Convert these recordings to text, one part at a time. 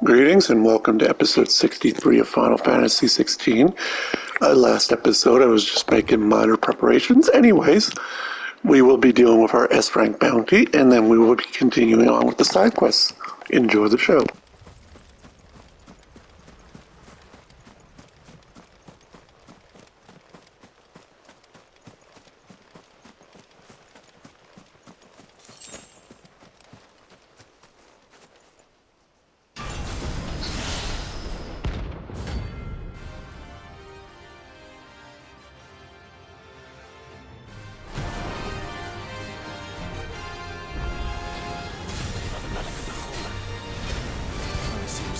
Greetings and welcome to episode 63 of Final Fantasy XVI. Last episode I was just making minor preparations. Anyways, we will be dealing with our S-rank bounty and then we will be continuing on with the side quests. Enjoy the show.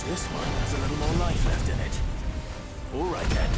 This one has a little more life left in it. All right then.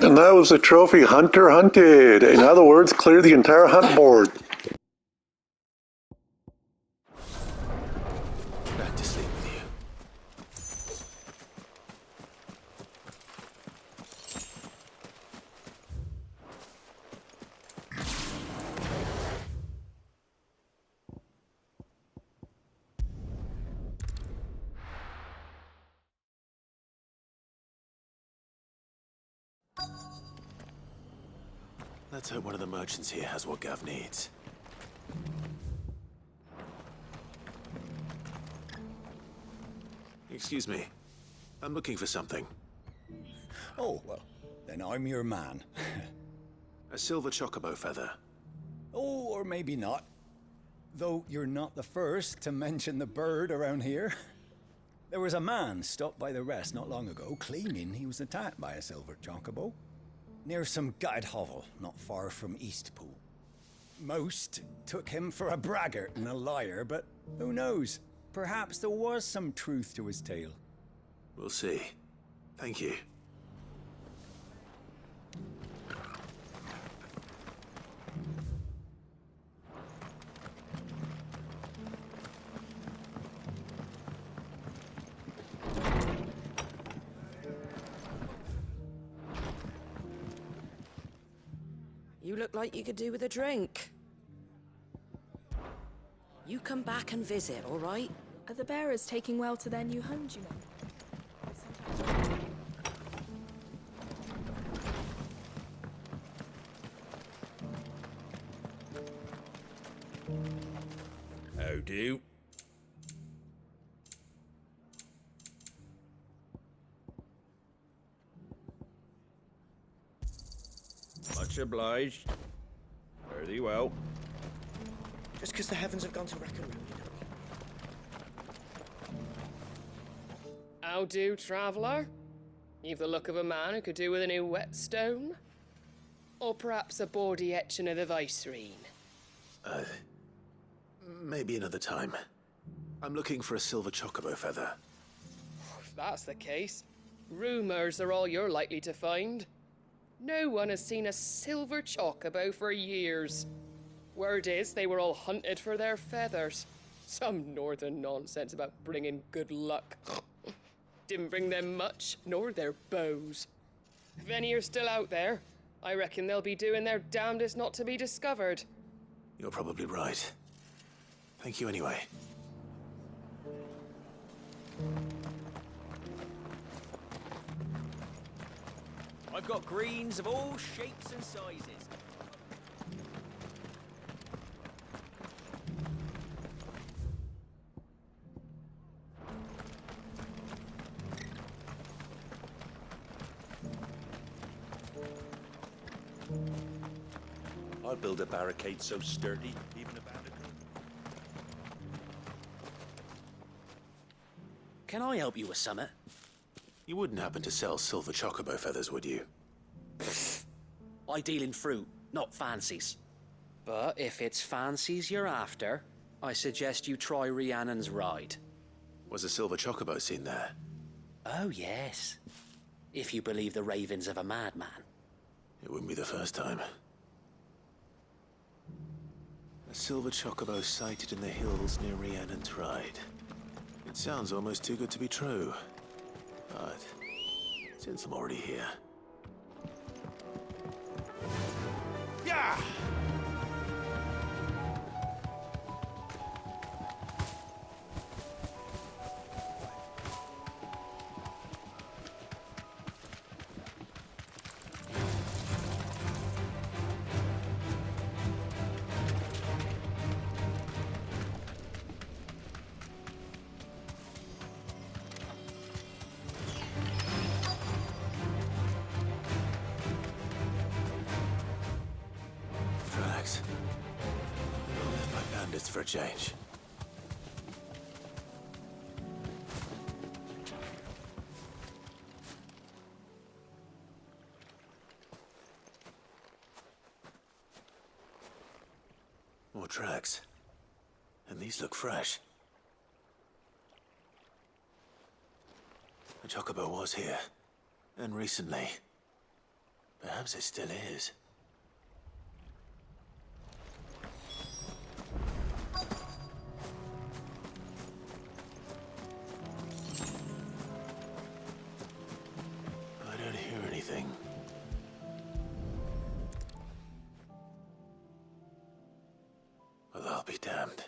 And that was a trophy Hunter hunted. In other words, clear the entire hunt board. Back to sleep with you. Let's hope one of the merchants here has what Gav needs. Excuse me. I'm looking for something. Oh, well, then I'm your man. A silver chocobo feather. Oh, or maybe not. Though you're not the first to mention the bird around here. There was a man stopped by the rest not long ago claiming he was attacked by a silver chocobo. Near some gutted hovel not far from Eastpool. Most took him for a braggart and a liar, but who knows? Perhaps there was some truth to his tale. We'll see. Thank you. You look like you could do with a drink. You come back and visit, all right? Are the bearers taking well to their new homes, you know? How do? Much obliged. Fare thee well. Just because the heavens have gone to wreck and ruin, you know. How do, traveller? You've the look of a man who could do with a new whetstone? Or perhaps a bawdy etching of the Vicerine? Maybe another time. I'm looking for a silver chocobo feather. If that's the case, rumours are all you're likely to find. No one has seen a silver chocobo for years. Word is they were all hunted for their feathers. Some northern nonsense about bringing good luck. Didn't bring them much, nor their bows. If any are still out there, I reckon they'll be doing their damnedest not to be discovered. You're probably right. Thank you anyway. I've got greens of all shapes and sizes. I'll build a barricade so sturdy, even a bandit. Can I help you with summit? You wouldn't happen to sell silver chocobo feathers, would you? I deal in fruit, not fancies. But if it's fancies you're after, I suggest you try Rhiannon's ride. Was a silver chocobo seen there? Oh, yes. If you believe the ravings of a madman. It wouldn't be the first time. A silver chocobo sighted in the hills near Rhiannon's Ride. It sounds almost too good to be true. But since I'm already here... Yeah! Bandits for a change. More tracks. And these look fresh. The chocobo was here. And recently. Perhaps it still is. I don't hear anything. Well, I'll be damned.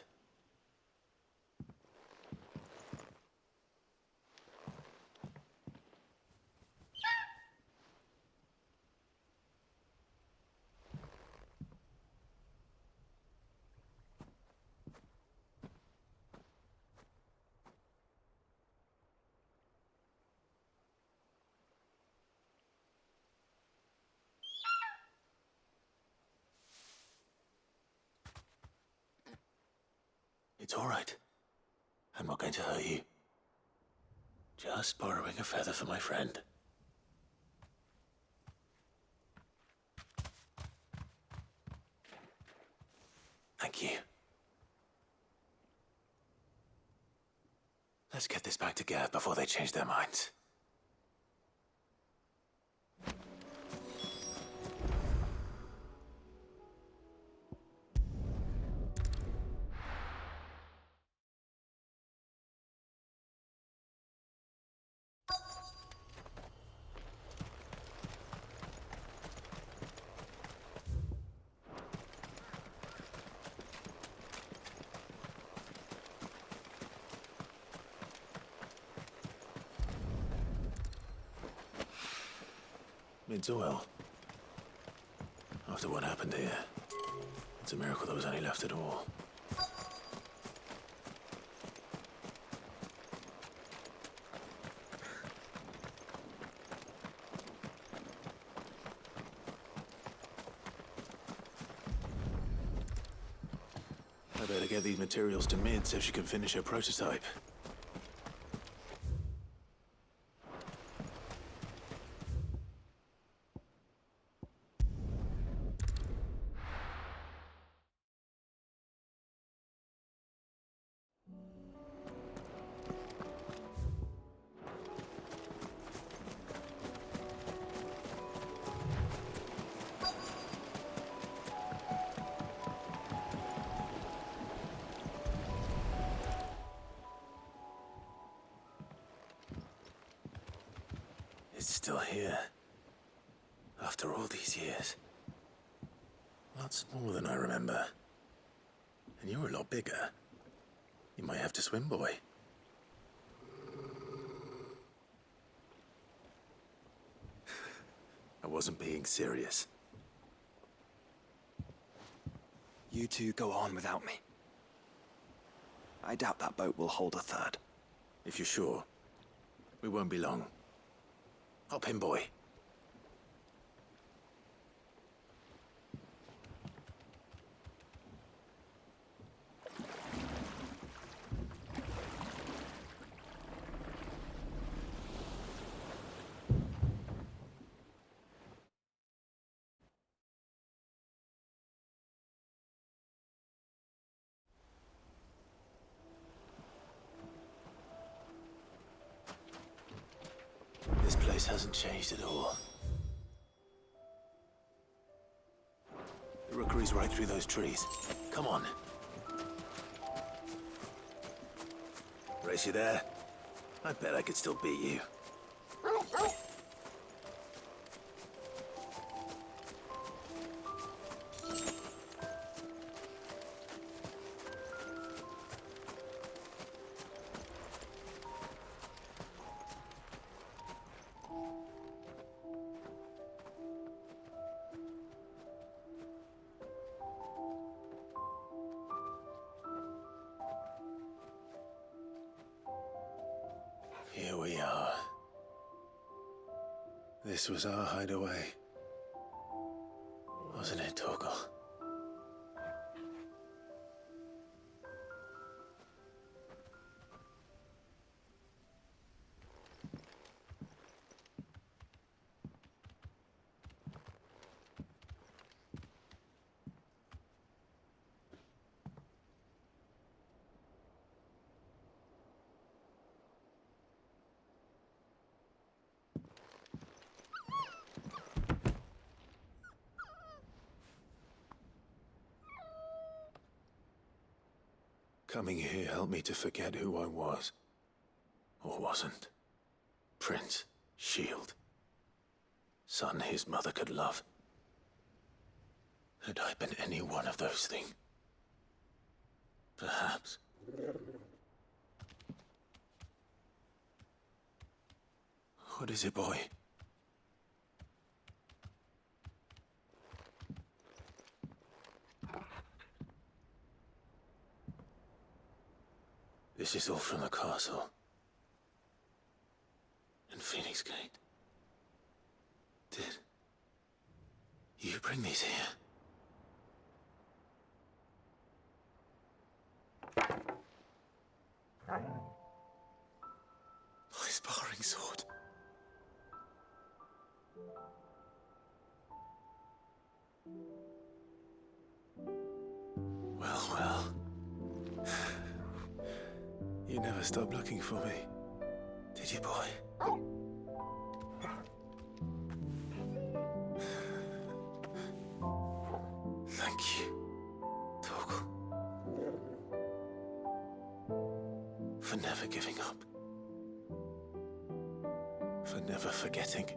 It's all right. I'm not going to hurt you. Just borrowing a feather for my friend. Thank you. Let's get this back to Gareth before they change their minds. It's oil. After what happened here, it's a miracle there was any left at all. I better get these materials to Mid so she can finish her prototype. It's still here. After all these years. Lots more than I remember. And you're a lot bigger. You might have to swim, boy. I wasn't being serious. You two go on without me. I doubt that boat will hold a third. If you're sure, we won't be long. Hop in, boy. This place hasn't changed at all. The rookery's right through those trees. Come on. Race you there? I bet I could still beat you. Here we are. This was our hideaway. Wasn't it, Torgal? Coming here helped me to forget who I was. Or wasn't. Prince, shield. Son his mother could love. Had I been any one of those things? Perhaps. What is it, boy? This is all from the castle. In Phoenix Gate. Did you bring these here? My sparring sword. Well, well. You never stopped looking for me, did you, boy? Thank you, Torgal. For never giving up. For never forgetting.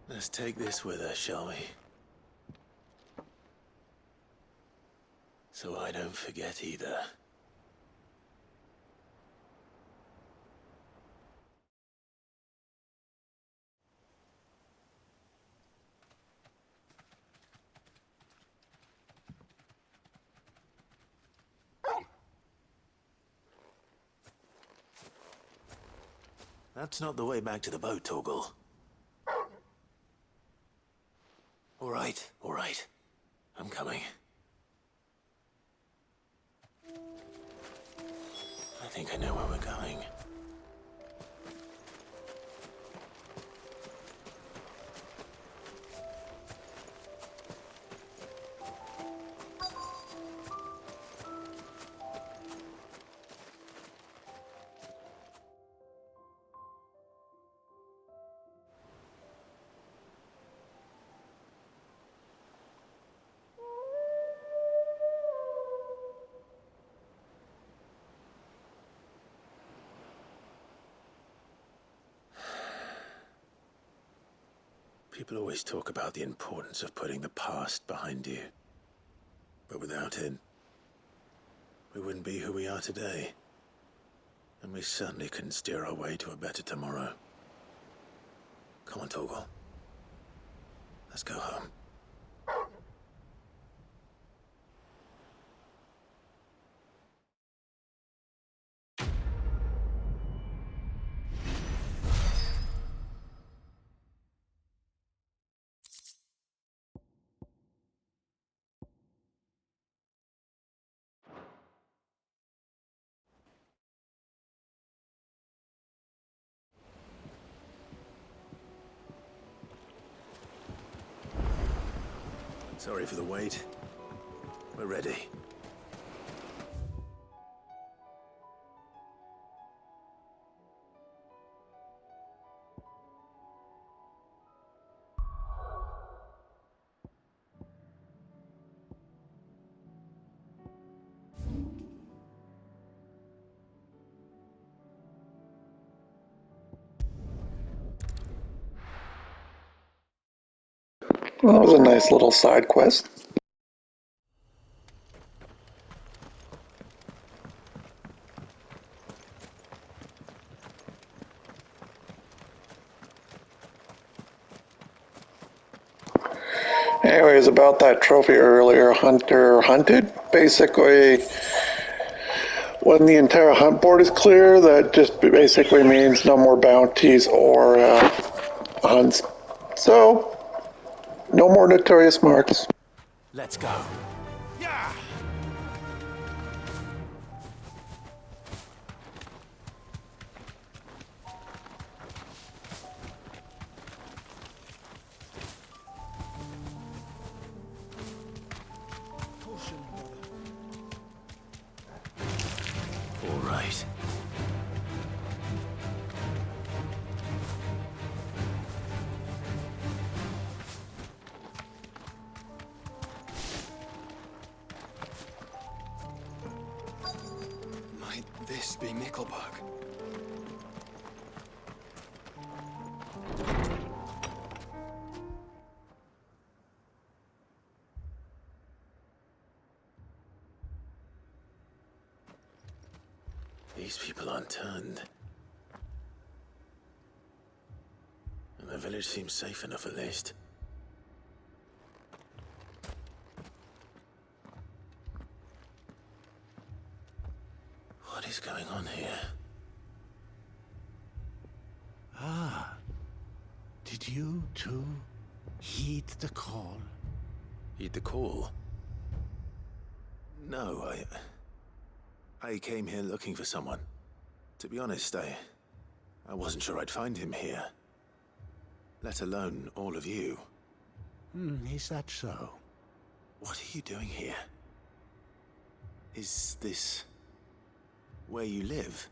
Let's take this with us, shall we? So I don't forget either. That's not the way back to the boat, Torgal. All right. I'm coming. I think I know where we're going. People always talk about the importance of putting the past behind you. But without it, we wouldn't be who we are today. And we certainly couldn't steer our way to a better tomorrow. Come on, Torgal. Let's go home. Sorry for the wait. We're ready. Well, that was a nice little side quest. Anyways, about that trophy earlier, Hunter hunted. Basically, when the entire hunt board is clear, that just basically means no more bounties or hunts. So, no more notorious marks. Let's go. Yeah! All right. Might this be Nickelbug? These people aren't turned. And the village seems safe enough at least. What is going on here? Ah. Did you, too, heed the call? Heed the call? No, I came here looking for someone. To be honest, I wasn't sure I'd find him here. Let alone all of you. Is that so? What are you doing here? Is this where you live?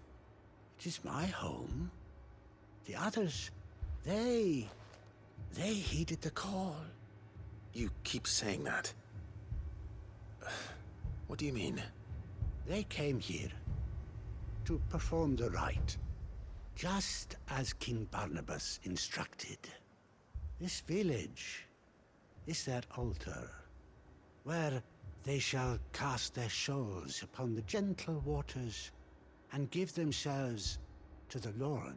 It is my home. The others, they heeded the call. You keep saying that. What do you mean? They came here to perform the rite, just as King Barnabas instructed. This village is their altar, where they shall cast their shawls upon the gentle waters and give themselves to the Lord.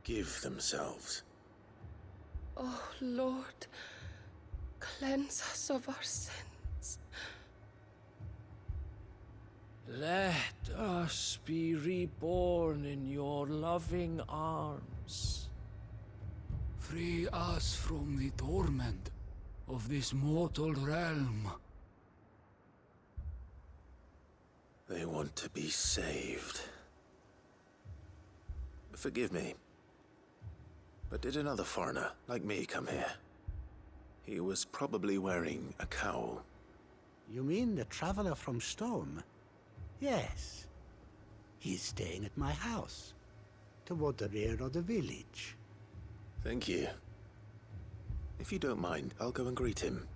Give themselves? Oh, Lord, cleanse us of our sins. Let us be reborn in your loving arms. Free us from the torment of this mortal realm. They want to be saved. Forgive me, but did another foreigner like me come here? He was probably wearing a cowl. You mean the traveler from Storm? Yes. He's staying at my house, toward the rear of the village. Thank you. If you don't mind, I'll go and greet him.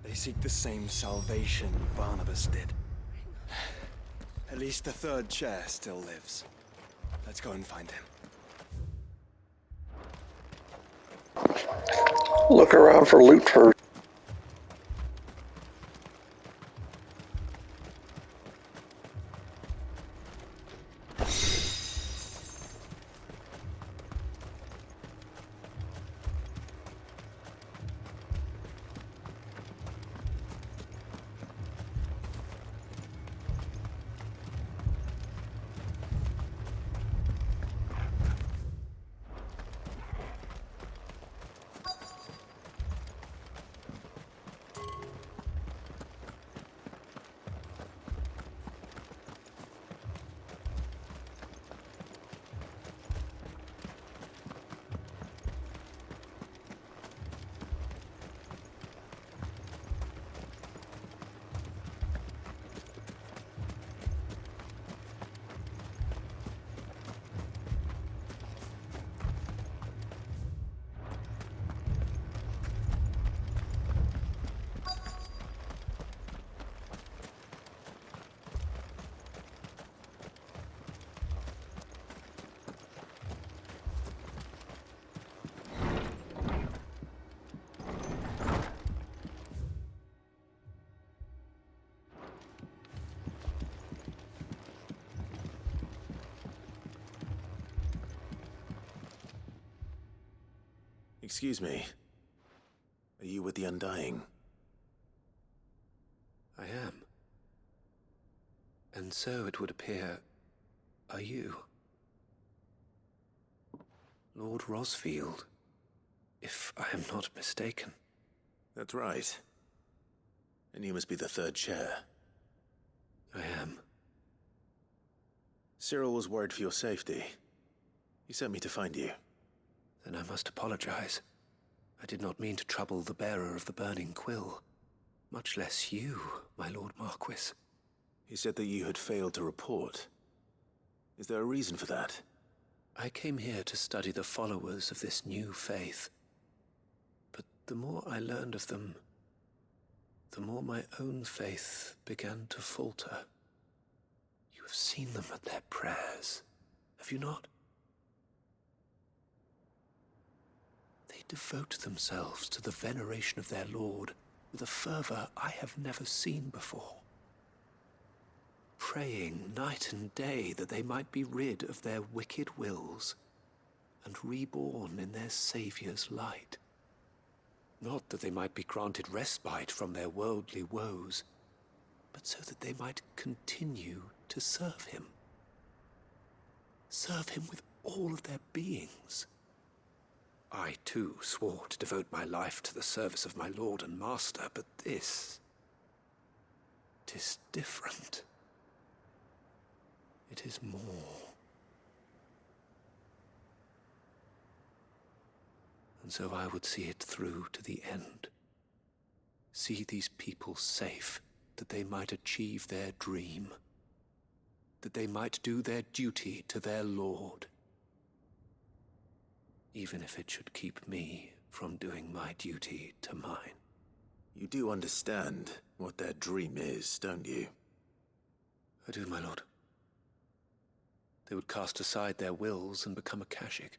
They seek the same salvation Barnabas did. At least the third chair still lives. Let's go and find him. Look around for loot first. Excuse me. Are you with the Undying? I am. And so it would appear, are you? Lord Rosfield, if I am not mistaken. That's right. And you must be the third chair. I am. Cyril was worried for your safety. He sent me to find you. Then I must apologize. I did not mean to trouble the bearer of the burning quill. Much less you, my Lord Marquis. He said that you had failed to report. Is there a reason for that? I came here to study the followers of this new faith. But the more I learned of them, the more my own faith began to falter. You have seen them at their prayers, have you not? They devote themselves to the veneration of their Lord with a fervor I have never seen before. Praying night and day that they might be rid of their wicked wills and reborn in their Saviour's light. Not that they might be granted respite from their worldly woes, but so that they might continue to serve him. Serve him with all of their beings. I, too, swore to devote my life to the service of my Lord and Master, but this... 'tis different. It is more. And so I would see it through to the end. See these people safe, that they might achieve their dream. That they might do their duty to their Lord. Even if it should keep me from doing my duty to mine. You do understand what their dream is, don't you? I do, my lord. They would cast aside their wills and become a Kashik.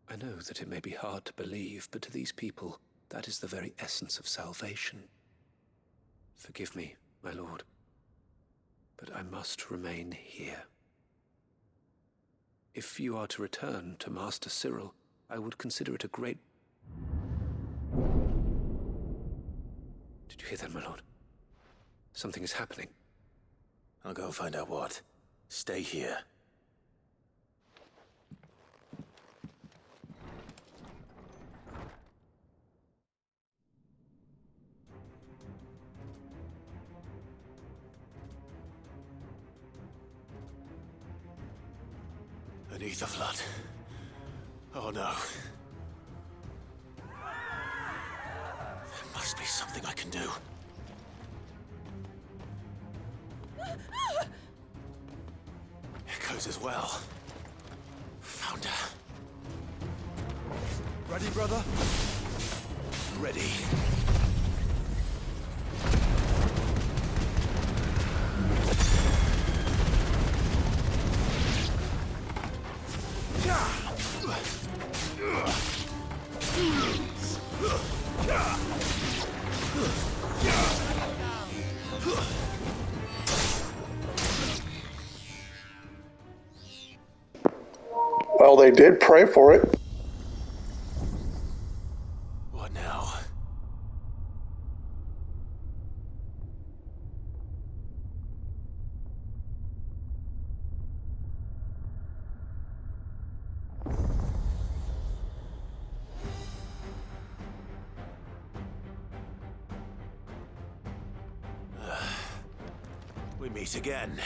I know that it may be hard to believe, but to these people, that is the very essence of salvation. Forgive me, my lord, but I must remain here. If you are to return to Master Cyril, I would consider it a great... Did you hear that, my lord? Something is happening. I'll go and find out what. Stay here. Beneath the flood. Oh no. There must be something I can do. Echoes as well. Found her. Ready, brother? Ready. Well, they did pray for it. What now? We meet again.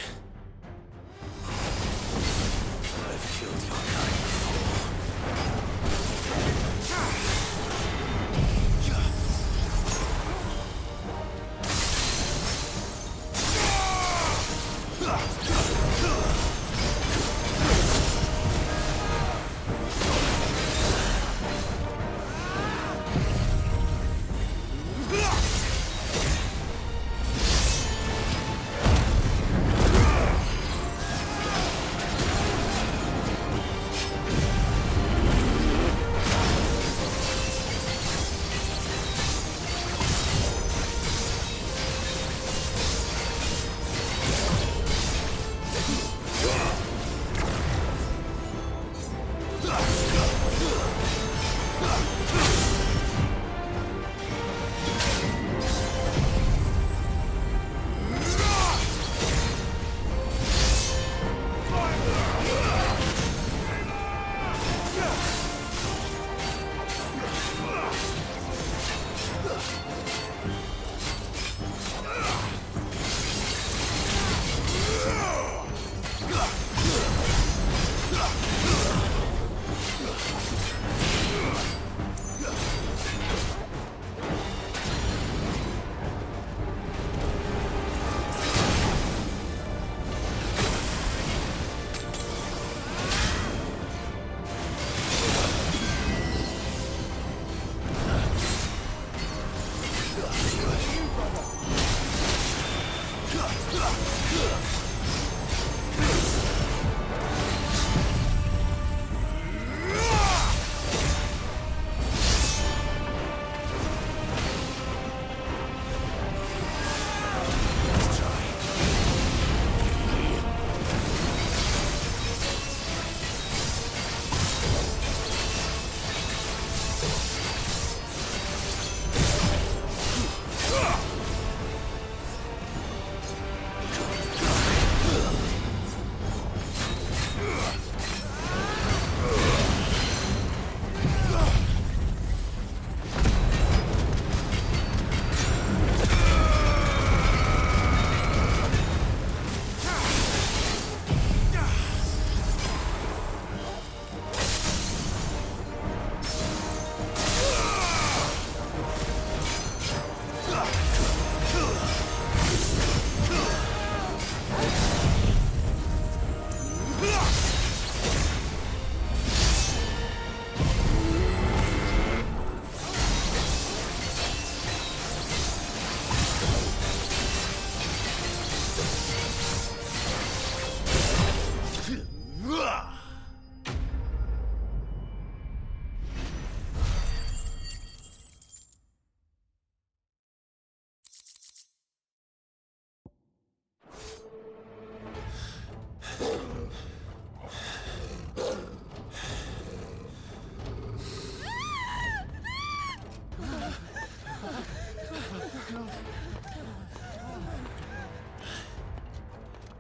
I've killed your kind before.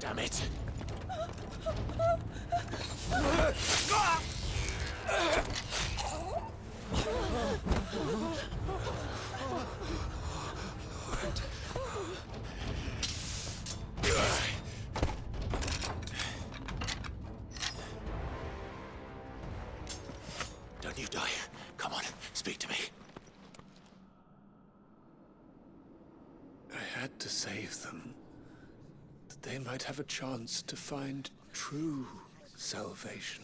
Damn it! Don't you die. Come on, speak to me. I had to save them, that they might have a chance to find true salvation.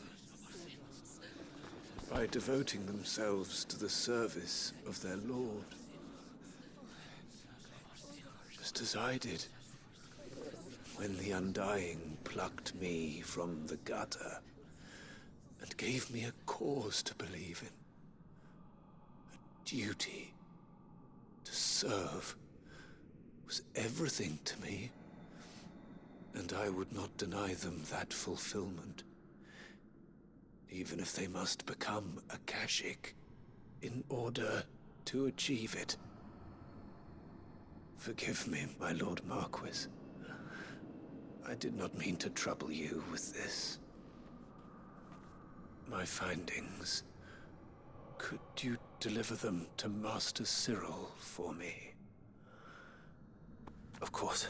By devoting themselves to the service of their Lord. Just as I did when the Undying plucked me from the gutter and gave me a cause to believe in. A duty to serve was everything to me, and I would not deny them that fulfillment, even if they must become a Kashik in order to achieve it. Forgive me, my Lord Marquis. I did not mean to trouble you with this. My findings. Could you deliver them to Master Cyril for me? Of course.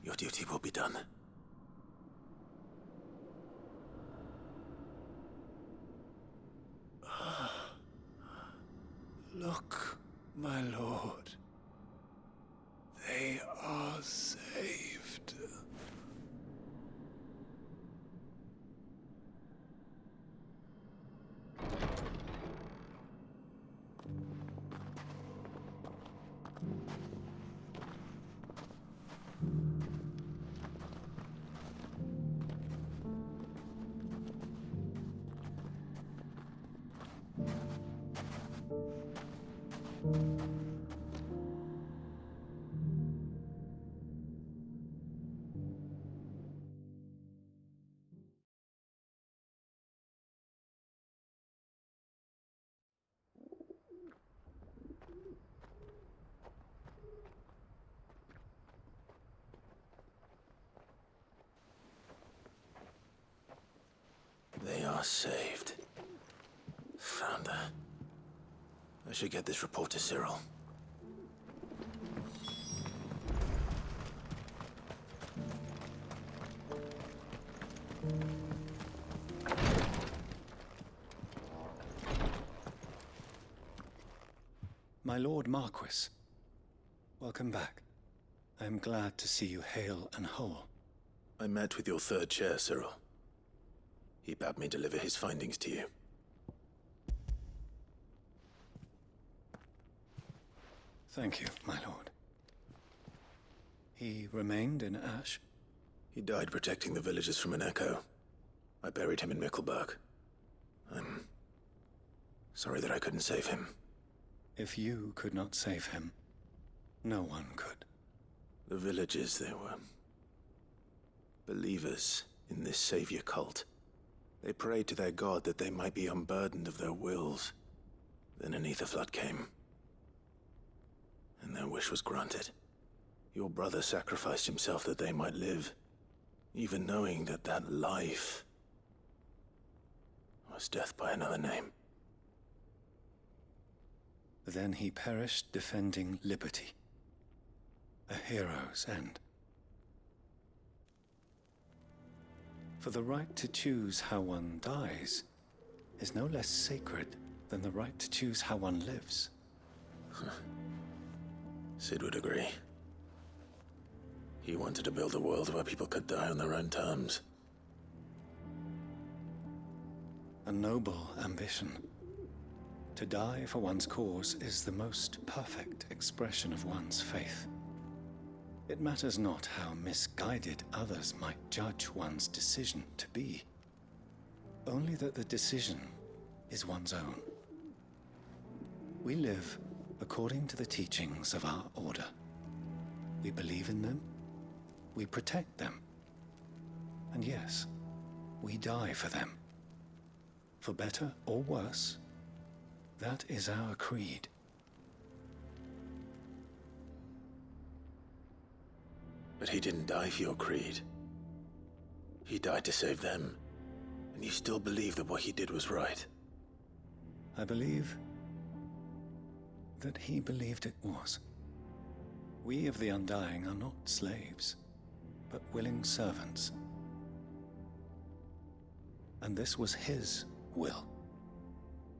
Your duty will be done. Look, my lord. They are saved. They are saved. Found her. I should get this report to Cyril. My Lord Marquis, welcome back. I am glad to see you hale and whole. I met with your third chair, Cyril. He bade me deliver his findings to you. Thank you, my lord. He remained in Ash? He died protecting the villagers from an echo. I buried him in Mickelberg. I'm sorry that I couldn't save him. If you could not save him, no one could. The villagers, they were believers in this savior cult. They prayed to their god that they might be unburdened of their wills. Then an ether flood came, and their wish was granted. Your brother sacrificed himself that they might live, even knowing that that life was death by another name. Then he perished defending liberty. A hero's end. For the right to choose how one dies is no less sacred than the right to choose how one lives. Sid would agree. He wanted to build a world where people could die on their own terms. A noble ambition. To die for one's cause is the most perfect expression of one's faith. It matters not how misguided others might judge one's decision to be. Only that the decision is one's own. We live according to the teachings of our order. We believe in them, we protect them, and yes, we die for them. For better or worse, that is our creed. But he didn't die for your creed. He died to save them. And you still believe that what he did was right? I believe that he believed it was. We of the Undying are not slaves, but willing servants. And this was his will,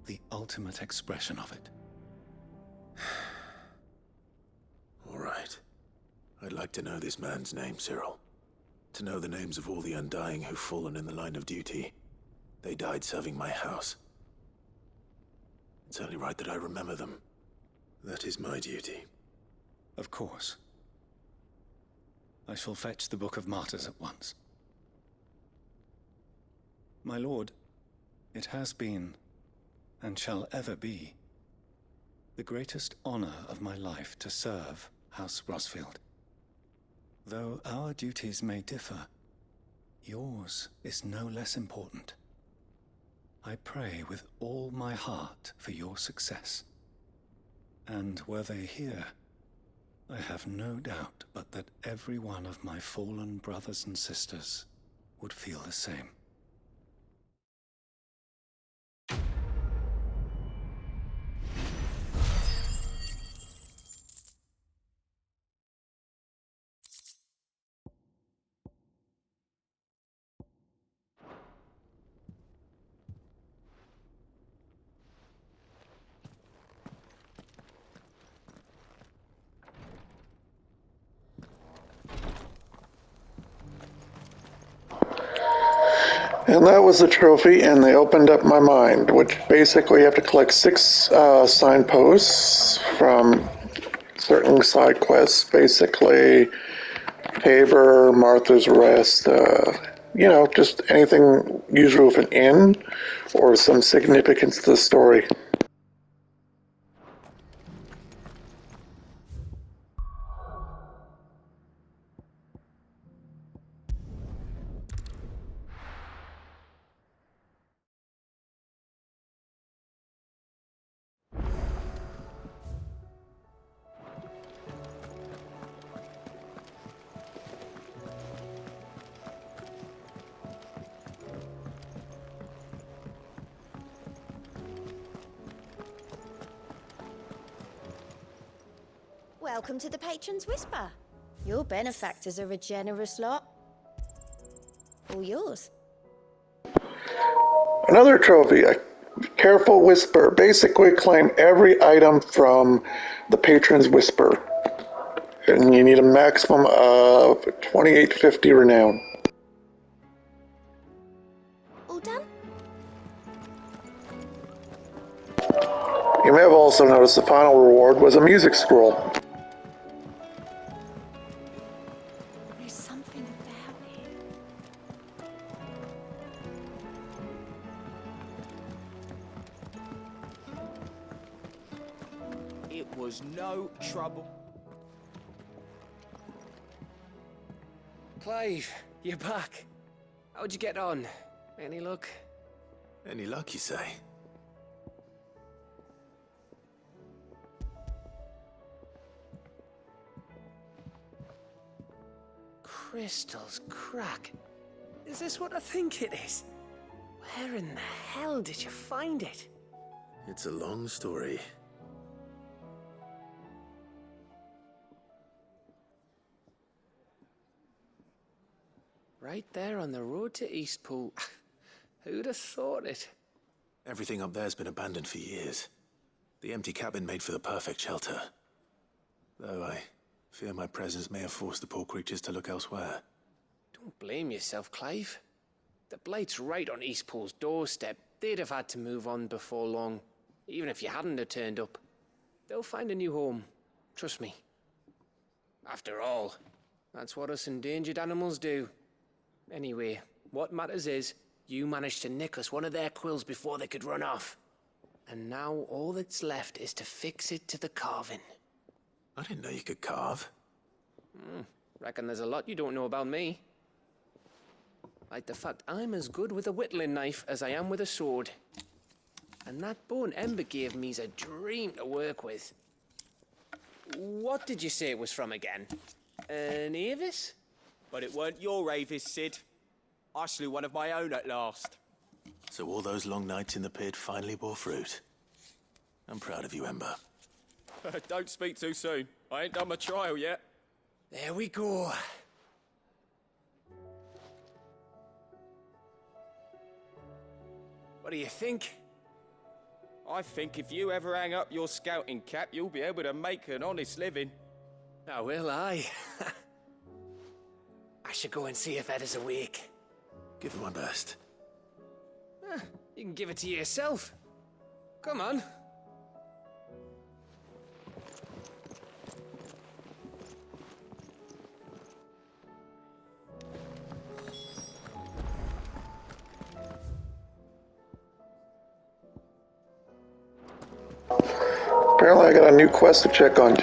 the ultimate expression of it. All right. I'd like to know this man's name, Cyril. To know the names of all the Undying who've fallen in the line of duty. They died serving my house. It's only right that I remember them. That is my duty. Of course. I shall fetch the Book of Martyrs at once. My lord, it has been, and shall ever be, the greatest honor of my life to serve House Rosfield. Though our duties may differ, yours is no less important. I pray with all my heart for your success. And were they here, I have no doubt but that every one of my fallen brothers and sisters would feel the same. And that was the trophy, and they opened up my mind, which basically you have to collect 6 signposts from certain side quests, basically Tabor, Martha's Rest, you know, just anything usual with an inn or some significance to the story. Welcome to the Patron's Whisper. Your benefactors are a generous lot. All yours. Another trophy, a careful whisper. Basically claim every item from the Patron's Whisper. And you need a maximum of 2850 renown. All done? You may have also noticed the final reward was a music scroll. There's something about it. It was no trouble. Clive, you're back. How'd you get on? Any luck? Any luck, you say? Crystal's crack. Is this what I think it is? Where in the hell did you find it? It's a long story. Right there on the road to Eastpool. Who'd have thought it? Everything up there's been abandoned for years. The empty cabin made for the perfect shelter. Though I fear my presence may have forced the poor creatures to look elsewhere. Don't blame yourself, Clive. The Blight's right on Eastpool's doorstep. They'd have had to move on before long, even if you hadn't have turned up. They'll find a new home. Trust me. After all, that's what us endangered animals do. Anyway, what matters is, you managed to nick us one of their quills before they could run off. And now all that's left is to fix it to the carving. I didn't know you could carve. Reckon there's a lot you don't know about me. Like the fact I'm as good with a whittling knife as I am with a sword. And that bone Ember gave me's a dream to work with. What did you say it was from again? Avis? But it weren't your Avis, Sid. I slew one of my own at last. So all those long nights in the pit finally bore fruit. I'm proud of you, Ember. Don't speak too soon. I ain't done my trial yet. There we go. What do you think? I think if you ever hang up your scouting cap, you'll be able to make an honest living. Oh, will I? I should go and see if Ed is awake. Give it one best. You can give it to yourself. Come on. Apparently I got a new quest to check on.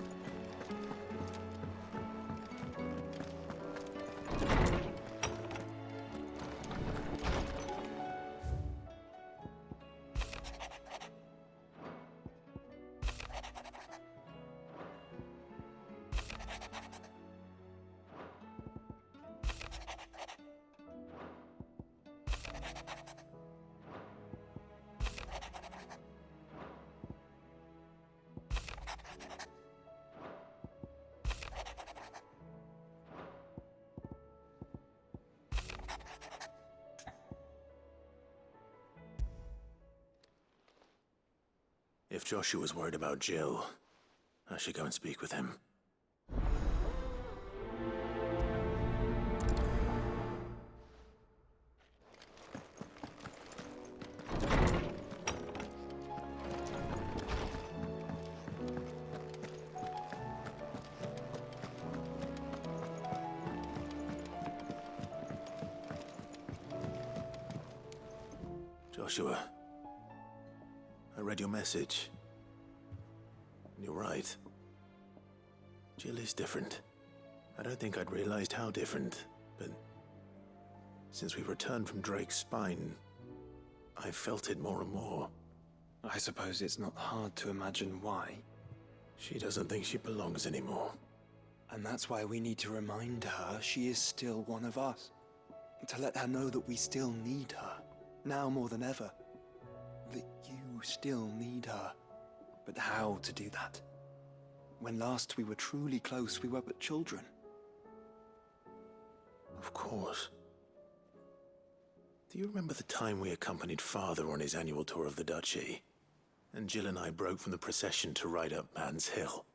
If Joshua's worried about Jill, I should go and speak with him. Joshua, I read your message. You're right. Jill is different. I don't think I'd realized how different, but since we returned from Drake's spine, I've felt it more and more. I suppose it's not hard to imagine why. She doesn't think she belongs anymore. And that's why we need to remind her she is still one of us. To let her know that we still need her, now more than ever. That you still need her. But how to do that? When last we were truly close, we were but children. Of course. Do you remember the time we accompanied Father on his annual tour of the Duchy? And Jill and I broke from the procession to ride up Man's Hill.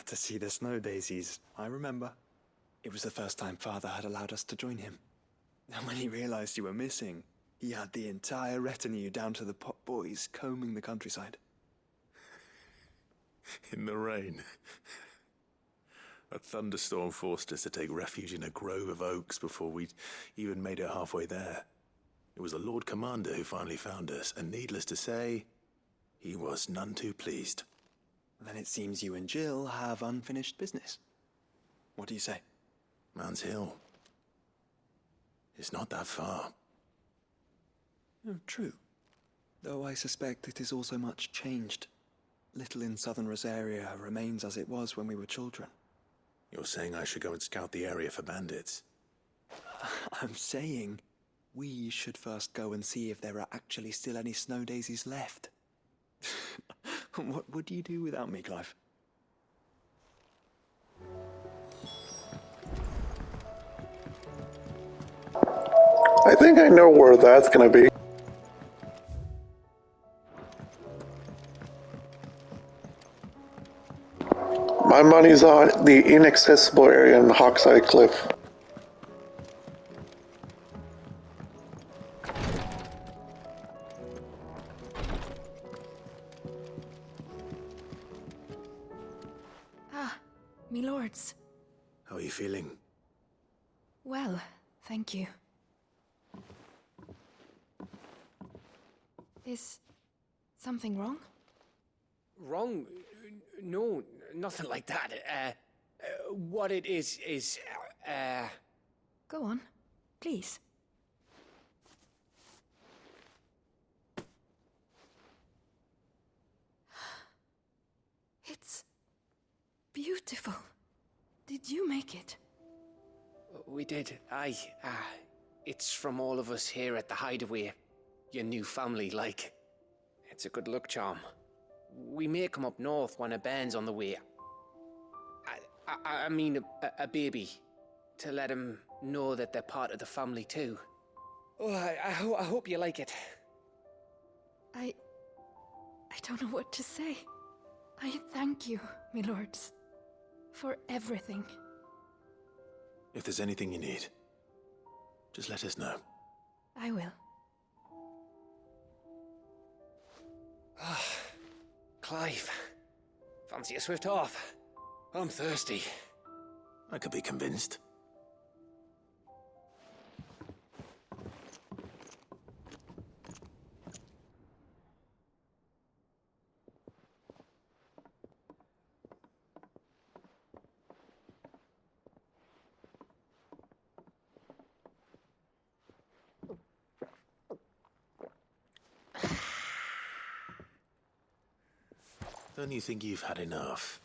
To see the snow daisies, I remember. It was the first time Father had allowed us to join him. And when he realized you were missing, he had the entire retinue down to the pot boys combing the countryside. In the rain. A thunderstorm forced us to take refuge in a grove of oaks before we'd even made it halfway there. It was the Lord Commander who finally found us, and needless to say, he was none too pleased. Then it seems you and Jill have unfinished business. What do you say? Man's Hill. It's not that far. Oh, true. Though I suspect it is also much changed. Little in southern Rosaria remains as it was when we were children. You're saying I should go and scout the area for bandits? I'm saying we should first go and see if there are actually still any snow daisies left. What would you do without me, Clive? I think I know where that's gonna be. My money's on the inaccessible area in the Hawkside Cliff. Ah, me lords. How are you feeling? Well, thank you. Is something wrong? Wrong? No, nothing like that. What it is... Go on, please. It's beautiful. Did you make it? We did, aye. It's from all of us here at the Hideaway. Your new family, like. It's a good luck charm. We may come up north when a band's on the way. I mean a baby. To let him know that they're part of the family too. Oh, I hope you like it. I don't know what to say. I thank you, my lords, for everything. If there's anything you need, just let us know. I will. Clive, fancy a swift off? I'm thirsty. I could be convinced. Don't you think you've had enough?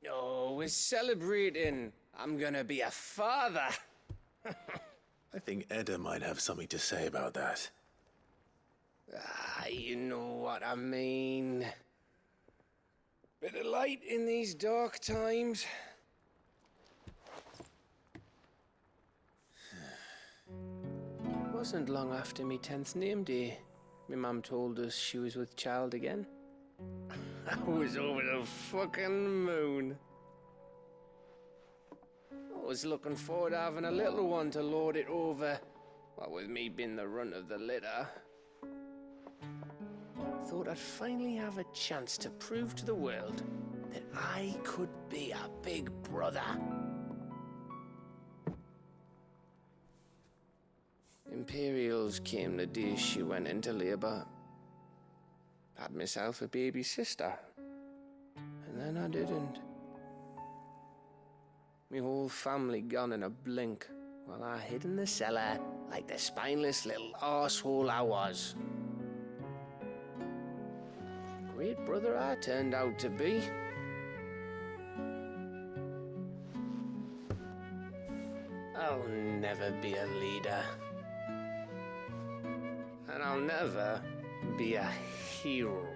Oh, we're celebrating. I'm gonna be a father. I think Edda might have something to say about that. You know what I mean. Bit of light in these dark times. Wasn't long after me 10th name day. My mum told us she was with child again. I was over the fucking moon. I was looking forward to having a little one to lord it over, what with me being the runt of the litter. Thought I'd finally have a chance to prove to the world that I could be a big brother. Imperials came the day she went into labour. Had myself a baby sister, and then I didn't. Me whole family gone in a blink, while I hid in the cellar like the spineless little arsehole I was. Great brother I turned out to be. I'll never be a leader. And I'll never be a hero.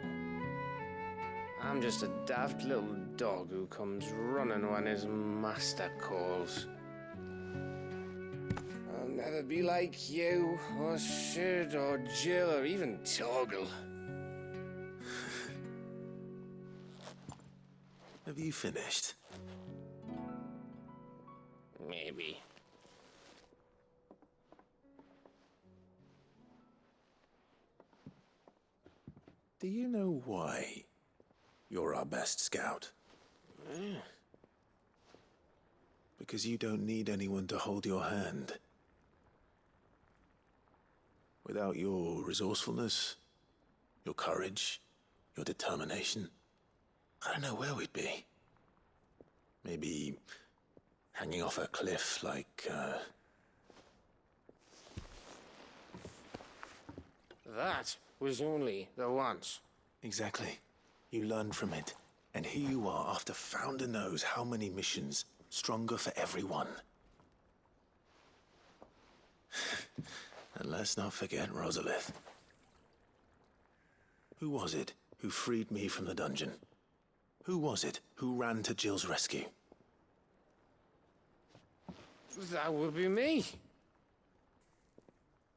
I'm just a daft little dog who comes running when his master calls. I'll never be like you, or Sid, or Jill, or even Torgal. Have you finished? Maybe. Do you know why you're our best scout? Because you don't need anyone to hold your hand. Without your resourcefulness, your courage, your determination, I don't know where we'd be. Maybe hanging off a cliff like, That was only the once. Exactly. You learned from it. And here you are after Founder knows how many missions, stronger for everyone. And let's not forget Rosalith. Who was it who freed me from the dungeon? Who was it who ran to Jill's rescue? That would be me.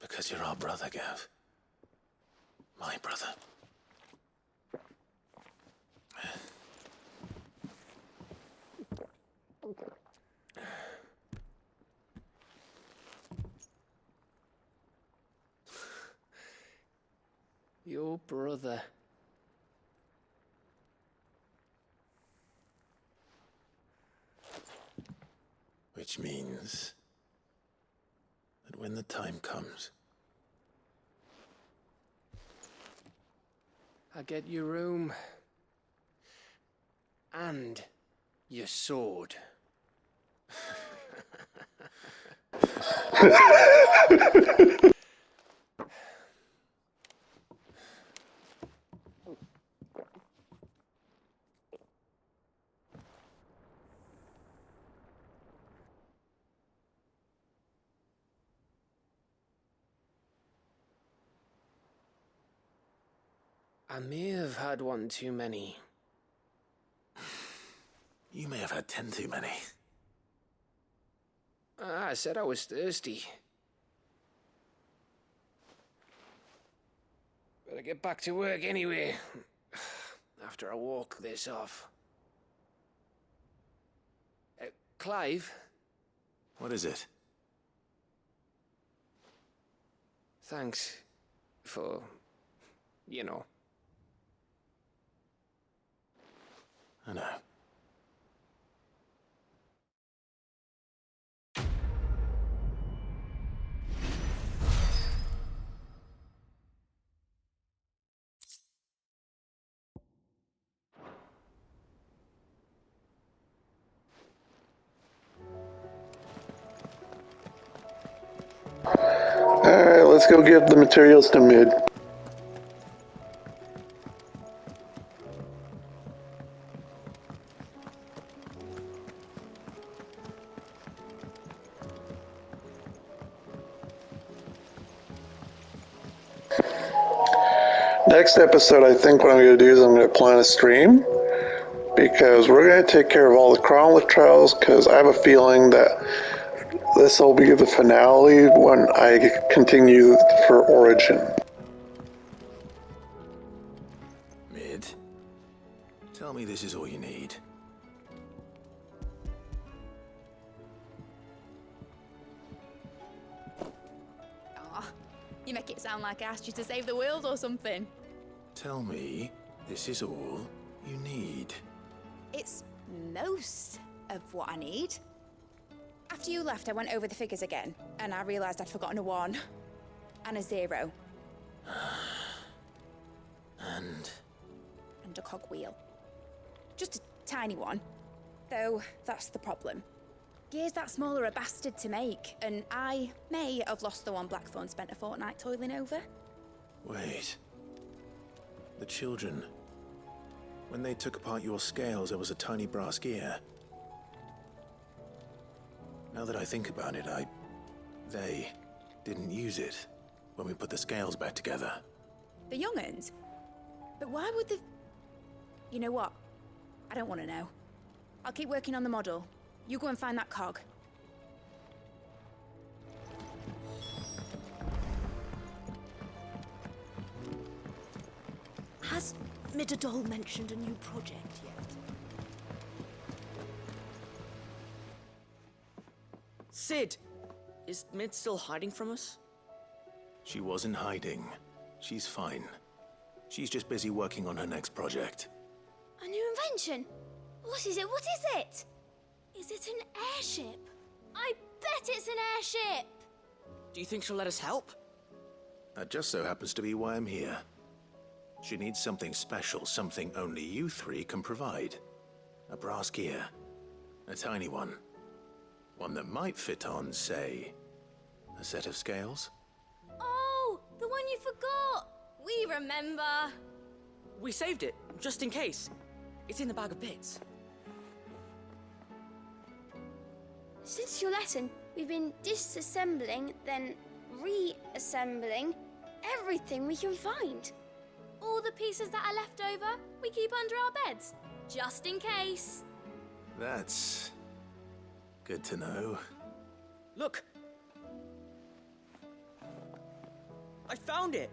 Because you're our brother, Gav. My brother. Your brother. Which means that when the time comes, I get your room. And your sword. I may have had one too many. You may have had 10 too many. I said I was thirsty. Better get back to work anyway, after I walk this off. Clive? What is it? Thanks for, you know. I know. Alright, let's go give the materials to Mid. Next episode, I think what I'm going to do is I'm going to plan a stream, because we're going to take care of all the Chronologic trials, because I have a feeling that this will be the finale when I continue for Origin. Mid, tell me this is all you need. Aw, you make it sound like I asked you to save the world or something. Tell me this is all you need. It's most of what I need. After you left, I went over the figures again, and I realised I'd forgotten a 1 and a 0. And a cogwheel. Just a tiny one. Though, that's the problem. Gears that small are a bastard to make, and I may have lost the one Blackthorn spent a fortnight toiling over. wait. The children. When they took apart your scales, there was a tiny brass gear. Now that I think about it, they didn't use it when we put the scales back together. The young'uns? But why would the... You know what? I don't want to know. I'll keep working on the model. You go and find that cog. Has Midadol mentioned a new project yet? Sid! Is Mid still hiding from us? She wasn't hiding. She's fine. She's just busy working on her next project. A new invention? What is it? What is it? Is it an airship? I bet it's an airship! Do you think she'll let us help? That just so happens to be why I'm here. She needs something special, something only you three can provide. A brass gear. A tiny one. One that might fit on, say, a set of scales? Oh, the one you forgot! We remember! We saved it, just in case. It's in the bag of bits. Since your lesson, we've been disassembling, then reassembling everything we can find. All the pieces that are left over, we keep under our beds, just in case. That's good to know. Look! I found it!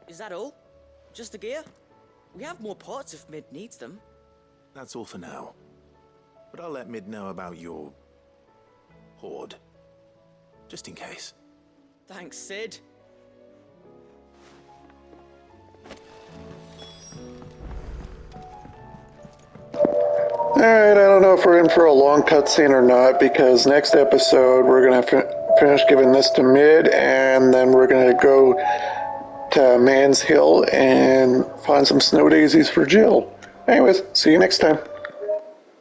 Is that all? Just the gear? We have more parts if Mid needs them. That's all for now. But I'll let Mid know about your Hoard. Just in case. Thanks, Sid. Alright, I don't know if we're in for a long cutscene or not, because next episode we're going to finish giving this to Mid, and then we're going to go to Man's Hill and find some snow daisies for Jill. Anyways, see you next time.